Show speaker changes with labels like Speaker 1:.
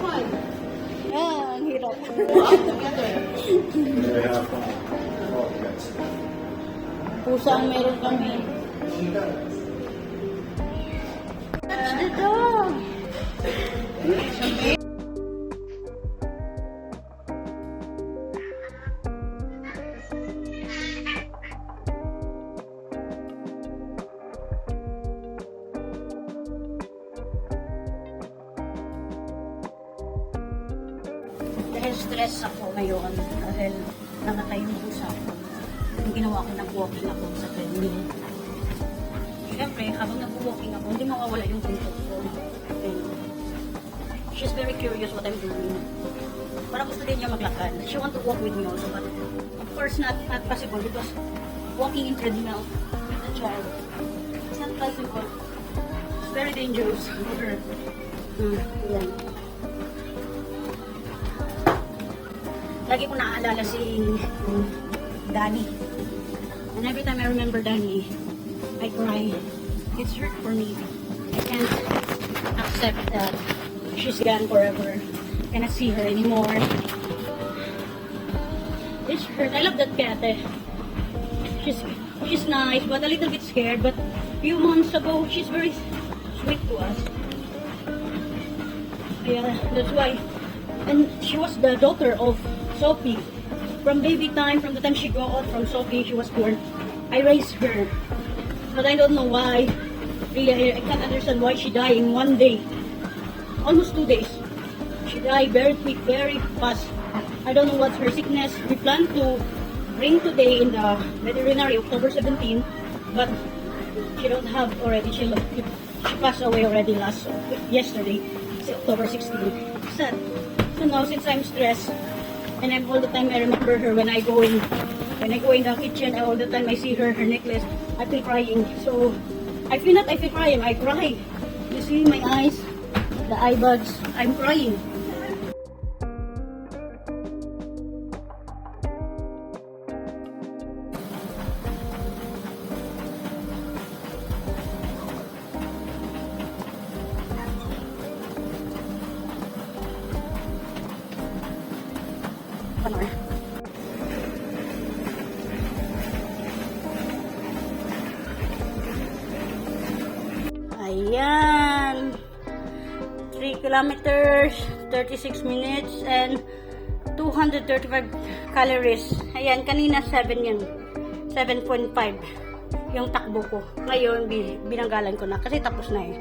Speaker 1: Ah, ang hirap. Pusa ang meron kami. Touch the dog. Dahil stress ako ngayon, dahil namatay yung pusa ko. Yung ginawa ko, nag-walking ako sa treadmill. Siyempre, habang nag-walking ako, hindi mawawala yung control ko. And she's very curious what I'm doing. Parang gusto din niya maglakad. She want to walk with me also, but of course not possible because walking in treadmill with a child, it's not possible. It's very dangerous for her. Yan. Lagi ko naaalala si Danny. And every time I remember Danny, I cry. It's hurt for me. I can't accept that she's gone forever. I cannot see her anymore. It's hurt. I love that cat. She's nice, but a little bit scared. But a few months ago, she's very sweet to us. Yeah, that's why. And she was the daughter of Sophie. From baby time, from the time she grew out from Sophie, she was born. I raised her. But I don't know why. Really, I can't understand why she died in one day. Almost 2 days. She died very quick, very fast. I don't know what's her sickness. We plan to bring today in the veterinary October 17, but she don't have already. She passed away already yesterday, October 16. Sad. So now since I'm stressed, and I'm all the time I remember her when I go in the kitchen, all the time I see her necklace, I feel crying. So I feel crying, I cry. You see my eyes, the eye bags, I'm crying. Ayan. 3 kilometers, 36 minutes, and 235 calories. Ayan, kanina 7 yun. 7.5 yung takbo ko. Ngayon, binanggalan ko na kasi tapos na eh.